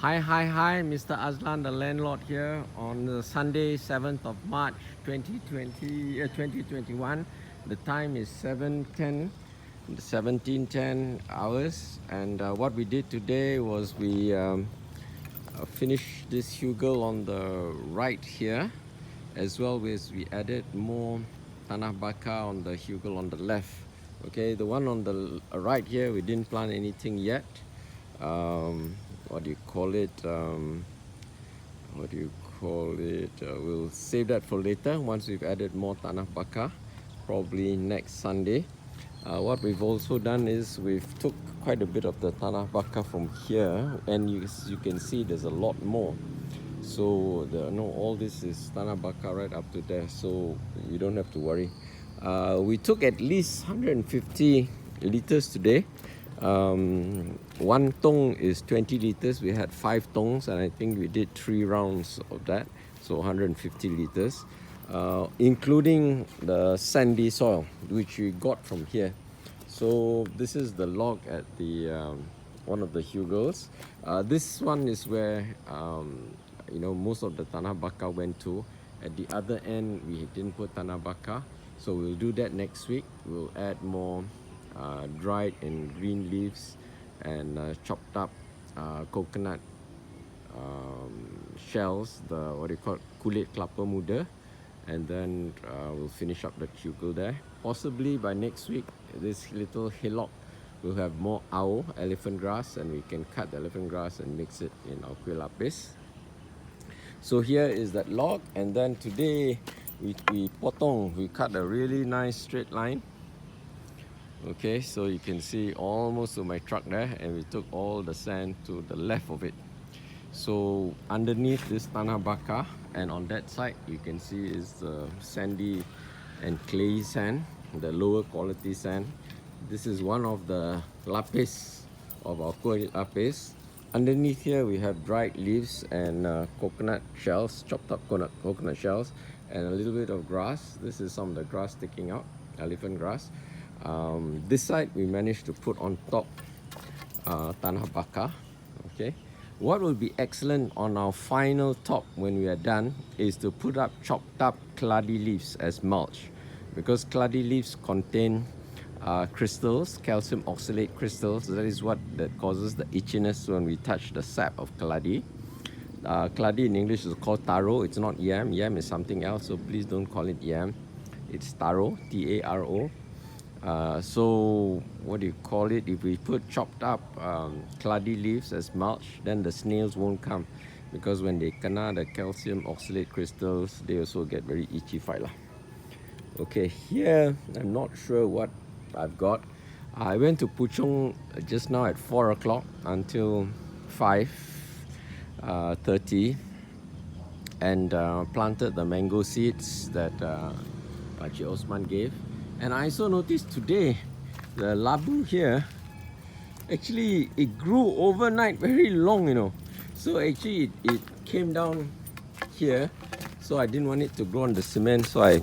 Hi, Mr. Azlan, the landlord here on Sunday, 7th of March 2021. The time is 17:10 hours. And what we did today was we finished this hugel on the right here, as well as we added more tanah bakar on the hugel on the left. Okay, the one on the right here, we didn't plant anything yet. What do you call it? We'll save that for later once we've added more tanah bakar, probably next Sunday. What we've also done is we've took quite a bit of the tanah bakar from here, and you can see there's a lot more. So all this is tanah bakar right up to there, so you don't have to worry. We took at least 150 liters today. One tong is 20 liters. We had 5 tongs, and I think we did 3 rounds of that, so 150 liters, including the sandy soil which we got from here. So this is the log at the one of the hugels. This one is where most of the tanah bakar went to. At the other end we didn't put tanah bakar, so we'll do that next week. We'll add more dried and green leaves and chopped up coconut shells, the kulit kelapa muda, and then we'll finish up the hugel there. Possibly by next week, this little hillock will have more elephant grass, and we can cut the elephant grass and mix it in our kuih lapis. So here is that log, and then today we cut a really nice straight line. Okay, so you can see almost to my truck there, and we took all the sand to the left of it. So underneath this tanah bakar, and on that side you can see is the sandy and clayey sand, the lower quality sand. This is one of the lapis of our kuih lapis. Underneath here we have dried leaves and coconut shells, chopped up coconut shells, and a little bit of grass. This is some of the grass sticking out, elephant grass. This side we managed to put on top tanah bakar. Okay, what will be excellent on our final top when we are done is to put up chopped up keladi leaves as mulch, because keladi leaves contain crystals, calcium oxalate crystals. That is what causes the itchiness when we touch the sap of keladi. Keladi in English is called taro. It's not yam. Yam is something else, so please don't call it yam. It's taro, T-A-R-O. So what do you call it? If we put chopped up keladi leaves as mulch, then the snails won't come, because when they kena the calcium oxalate crystals, they also get very itchy fight lah. Okay, here I'm not sure what I've got. I went to Puchong just now at 4 o'clock until 5:30 and planted the mango seeds that Pakcik Osman gave. And I also noticed today the labu here, actually it grew overnight very long, so actually it came down here, so I didn't want it to grow on the cement, so I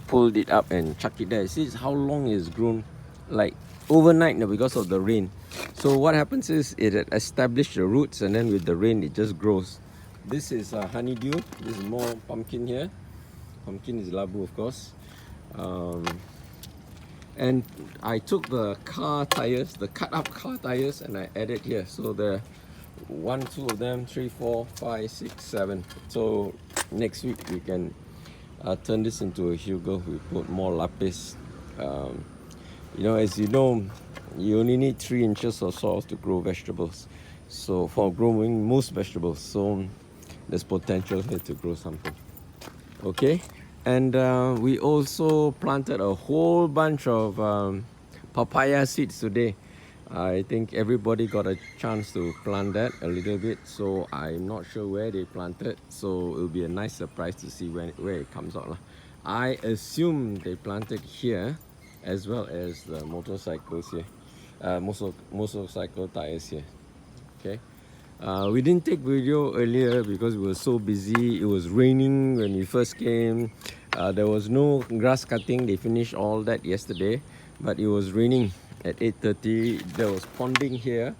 pulled it up and chucked it there. See how long it's grown, like overnight because of the rain. So what happens is it established the roots, and then with the rain it just grows. This is honeydew. This is more pumpkin here. Pumpkin is labu, of course. And I took the car tires, the cut up car tires, and I added here. So there are 1, 2 of them, 3, 4, 5, 6, 7. So next week we can turn this into a hugel. We put more lapis. As you know, you only need 3 inches of soil to grow vegetables. So for growing most vegetables, so there's potential here to grow something. Okay. And we also planted a whole bunch of papaya seeds today. I think everybody got a chance to plant that a little bit. So I'm not sure where they planted. So it'll be a nice surprise to see where it comes out. I assume they planted here, as well as the motorcycles here. Motorcycle tires here. Okay. We didn't take video earlier because we were so busy. It was raining when we first came. There was no grass cutting. They finished all that yesterday, but it was raining at 8:30. There was ponding here.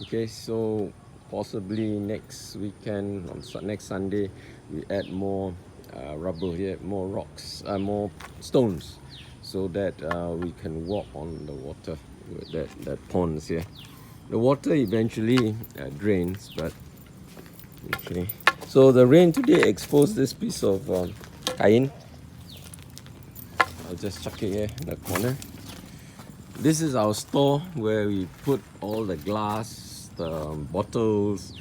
Okay, so possibly next weekend, on next Sunday, we add more rubble here, more rocks, more stones, so that we can walk on the water, that ponds here. The water eventually drains, but okay. So the rain today exposed this piece of kain. I'll just chuck it here in the corner. This is our store where we put all the glass, the bottles,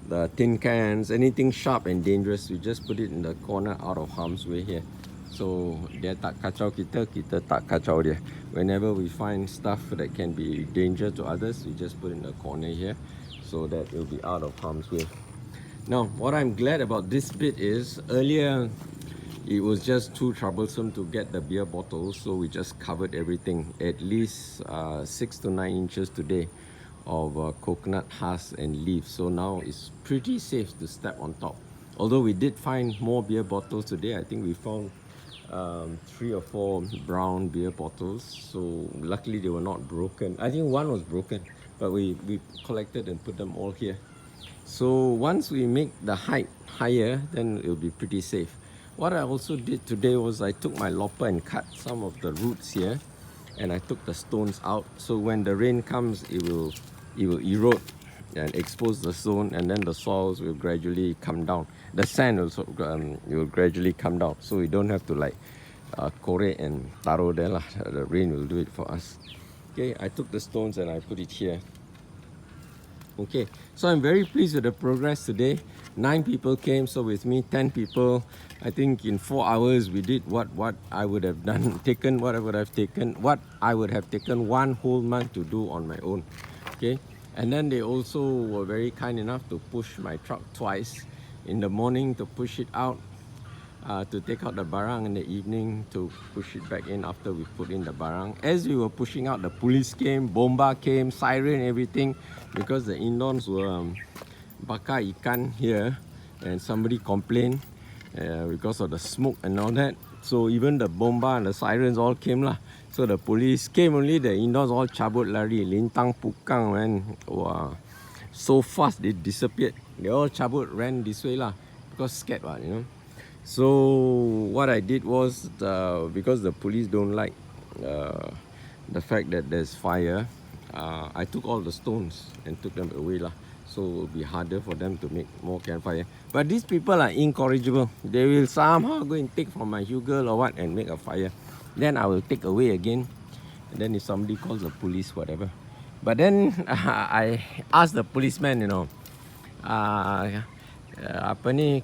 the tin cans, anything sharp and dangerous. We just put it in the corner out of harm's way here. So dia tak kacau kita, kita tak kacau dia. Whenever we find stuff that can be danger to others, we just put it in the corner here so that it will be out of harm's way. Now, what I'm glad about this bit is earlier it was just too troublesome to get the beer bottles, so we just covered everything, at least 6 to 9 inches today of coconut husks and leaves. So now it's pretty safe to step on top. Although we did find more beer bottles today. I think we found 3 or 4 brown beer bottles, so luckily they were not broken. I think one was broken, but we collected and put them all here. So once we make the height higher, then it will be pretty safe. What I also did today was I took my lopper and cut some of the roots here, and I took the stones out, so when the rain comes it will erode and expose the stone, and then the soils will gradually come down. The sand also will gradually come down, so we don't have to like korek and taro there lah. The rain will do it for us. Okay, I took the stones and I put it here. Okay, so I'm very pleased with the progress today. 9 people came, so with me 10 people. I think in 4 hours we did what I would have done, what I would have taken 1 whole month to do on my own. Okay, and then they also were very kind enough to push my truck twice, in the morning to push it out, to take out the barang, in the evening to push it back in after we put in the barang. As we were pushing out, the police came, bomba came, siren, everything, because the in-laws were bakar ikan here, and somebody complained because of the smoke and all that. So even the bomba and the sirens all came lah. So the police came, only the in-laws all cabut lari, lintang pukang, man. Wow, so fast they disappeared. They all cabut, ran this way lah, because scared you know. So what I did was, because the police don't like the fact that there's fire, I took all the stones and took them away lah. So it will be harder for them to make more campfire. But these people are incorrigible. They will somehow go and take from my hugel or what and make a fire. Then I will take away again. And then if somebody calls the police, whatever. But then I asked the policeman, you know,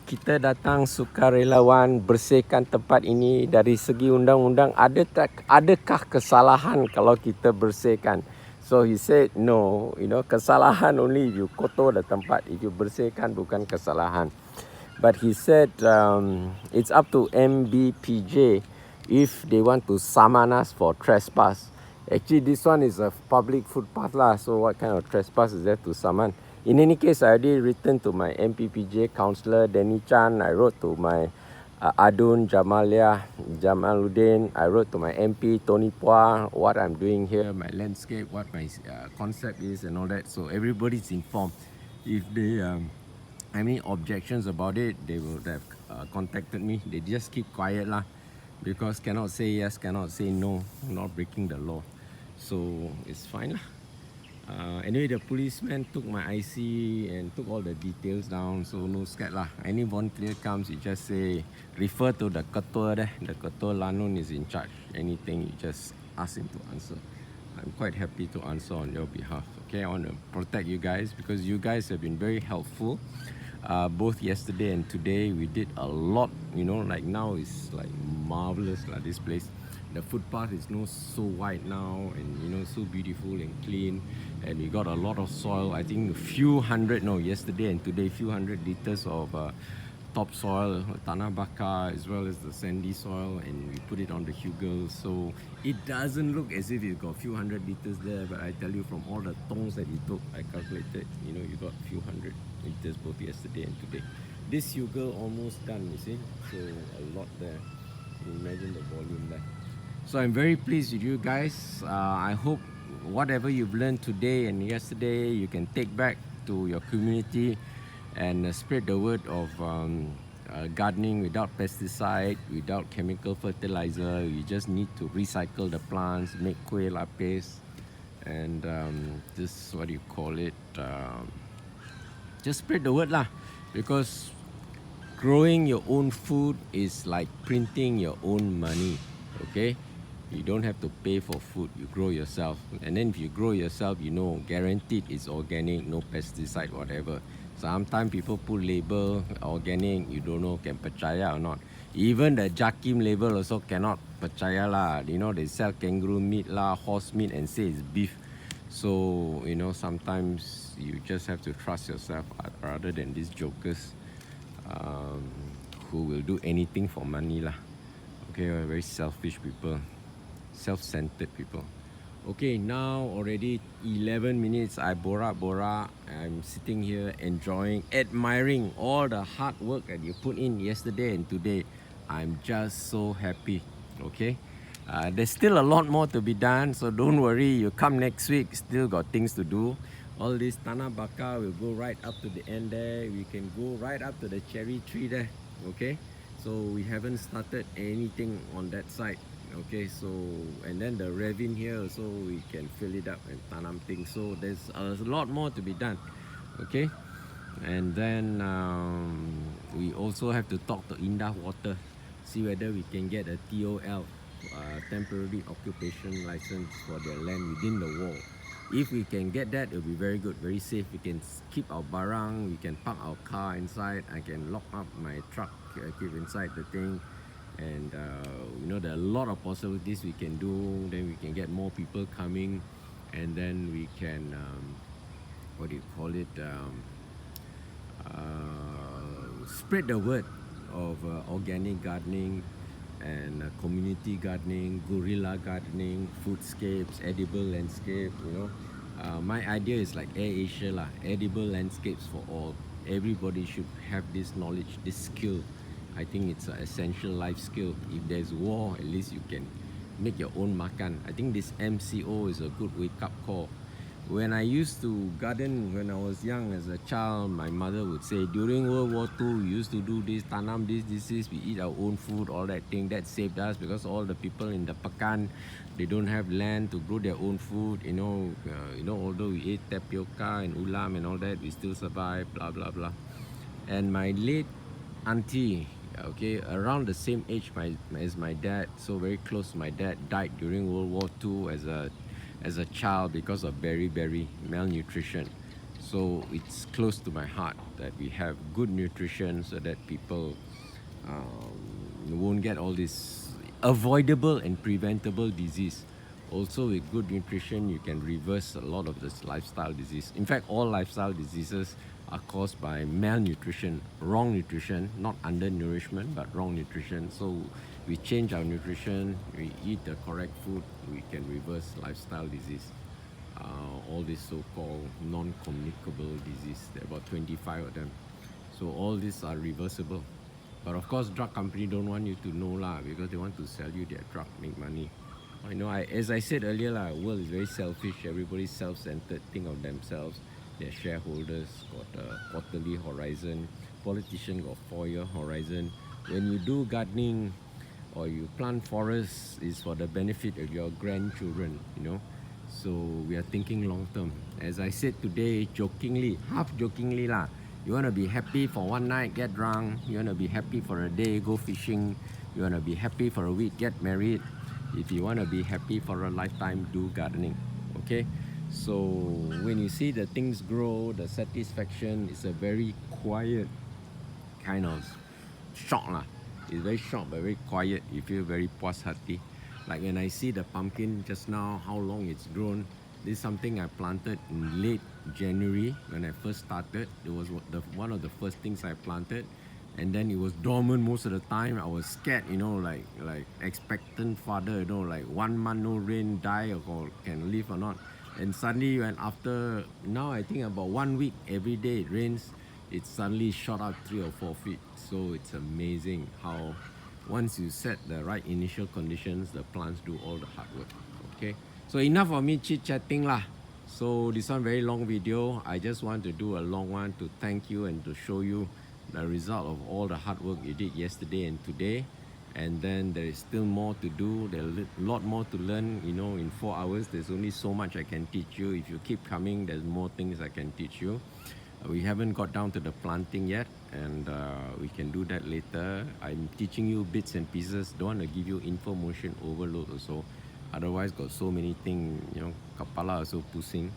kita datang sukarelawan bersihkan tempat ini dari segi undang-undang, adakah kesalahan kalau kita bersihkan? So he said no, you know, kesalahan only if you kotor the tempat, if you bersihkan bukan kesalahan. But he said it's up to MBPJ if they want to summon us for trespass. Actually this one is a public footpath lah, so what kind of trespass is there to summon? In any case, I already written to my MBPJ councillor Danny Chan. I wrote to my ADUN Janaluah Jamaludibn. I wrote to my MP Tony Pua what I'm doing here, my landscape, what my concept is and all that. So everybody's informed. If they have any objections about it, they would have contacted me. They just keep quiet lah, because cannot say yes, cannot say no, not breaking the law. So it's fine lah. Anyway, the policeman took my IC and took all the details down, so no scared lah. Any volunteer comes, you just say, refer to the ketua there. The ketua Lanun is in charge. Anything, you just ask him to answer. I'm quite happy to answer on your behalf. Okay, I want to protect you guys because you guys have been very helpful. Both yesterday and today, we did a lot. You know, like now it's like marvelous lah, this place. The footpath is so wide now, and you know, so beautiful and clean, and we got a lot of soil. I think yesterday and today, few hundred liters of topsoil, tanah bakar, as well as the sandy soil, and we put it on the hugel, so it doesn't look as if it's got few hundred liters there, but I tell you, from all the tongs that he took, I calculated, you know, you got few hundred liters both yesterday and today. This hugel almost done, you see, so a lot there. Imagine the volume there. So I'm very pleased with you guys. I hope whatever you've learned today and yesterday, you can take back to your community and spread the word of gardening without pesticide, without chemical fertilizer. You just need to recycle the plants, make kueh lapis, and just what do you call it? Just spread the word lah, because growing your own food is like printing your own money. Okay, you don't have to pay for food, you grow yourself, and then if you grow yourself, you know, guaranteed it's organic, no pesticide, whatever. Sometimes people put label organic, you don't know can percaya or not. Even the Jakim label also cannot percaya lah. You know, they sell kangaroo meat lah, horse meat, and say it's beef. So you know, sometimes you just have to trust yourself rather than these jokers who will do anything for money lah. Okay, very selfish people, self-centered people. Okay, now already 11 minutes. I bora. I'm sitting here enjoying, admiring all the hard work that you put in yesterday and today. I'm just so happy. Okay, there's still a lot more to be done, so don't worry. You come next week, still got things to do. All this tanah bakar will go right up to the end there. We can go right up to the cherry tree there. Okay, so we haven't started anything on that side. Okay, so and then the ravine here also we can fill it up and tanam things. So there's a lot more to be done. Okay, and then we also have to talk to Indah Water, see whether we can get a TOL, temporary occupation license for their land within the wall. If we can get that, it'll be very good, very safe. We can keep our barang, we can park our car inside. I can lock up my truck, keep inside the thing. And you know, there are a lot of possibilities we can do. Then we can get more people coming, and then we can what do you call it, spread the word of organic gardening and community gardening, guerrilla gardening, foodscapes, edible landscape. You know, my idea is like Air Asia lah, edible landscapes for all. Everybody should have this knowledge, this skill. I think it's an essential life skill. If there's war, at least you can make your own makan. I think this MCO is a good wake-up call. When I used to garden when I was young as a child, my mother would say, during World War II, we used to do this, tanam this, we eat our own food, all that thing. That saved us, because all the people in the Pekan, they don't have land to grow their own food. You know, although we ate tapioca and ulam and all that, we still survive, blah, blah, blah. And my late auntie, okay, around the same age as my dad, so very close to my dad, died during World War II as a child because of very malnutrition. So it's close to my heart that we have good nutrition so that people won't get all this avoidable and preventable disease. Also, with good nutrition, you can reverse a lot of this lifestyle disease. In fact, all lifestyle diseases are caused by malnutrition, wrong nutrition, not undernourishment, but wrong nutrition. So we change our nutrition, we eat the correct food, we can reverse lifestyle disease. All these so-called non-communicable disease, there are about 25 of them. So all these are reversible. But of course, drug company don't want you to know lah, because they want to sell you their drug, make money. You know, as I said earlier lah, world is very selfish. Everybody's self-centered, think of themselves. Their shareholders got a quarterly horizon. Politician got 4-year horizon. When you do gardening or you plant forests, it's for the benefit of your grandchildren, you know. So we are thinking long term. As I said today, jokingly, half jokingly lah, you want to be happy for one night, get drunk. You want to be happy for a day, go fishing. You want to be happy for a week, get married. If you want to be happy for a lifetime, do gardening. Okay, so when you see the things grow, the satisfaction is a very quiet kind of shock lah. It's very short but very quiet. You feel very puas hati. Like when I see the pumpkin just now, how long it's grown. This is something I planted in late January when I first started. It was one of the first things I planted, and then it was dormant most of the time. I was scared, you know, like expectant father, you know, like 1 month no rain, die or can live or not. And suddenly, when after now, I think about 1 week every day it rains, it suddenly shot up 3 or 4 feet. So it's amazing how once you set the right initial conditions, the plants do all the hard work. Okay, so enough of me chit-chatting lah. So this one very long video. I just want to do a long one to thank you and to show you the result of all the hard work you did yesterday and today. And then there is still more to do. There's a lot more to learn. You know, in 4 hours, there's only so much I can teach you. If you keep coming, there's more things I can teach you. We haven't got down to the planting yet, and we can do that later. I'm teaching you bits and pieces. Don't want to give you information overload also. Otherwise, got so many things, you know, kapala also pusing.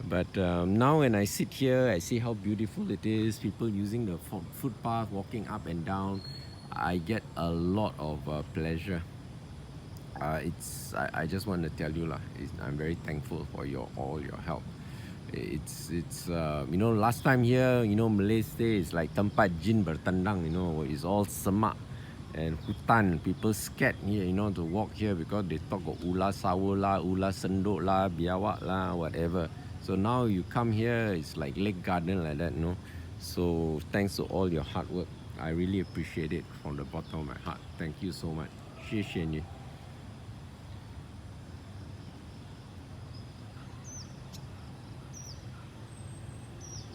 But now when I sit here, I see how beautiful it is. People using the footpath, walking up and down. I get a lot of pleasure. I just want to tell you lah. I'm very thankful for all your help. It's you know, last time here, you know, Malay say it's like tempat jin bertandang. You know, it's all semak and hutan. People scared here, you know, to walk here because they talk of ular sawo lah, ular sendok lah, biawak lah, whatever. So now you come here, it's like lake garden like that, you know. So thanks to all your hard work. I really appreciate it from the bottom of my heart. Thank you so much. 谢谢你。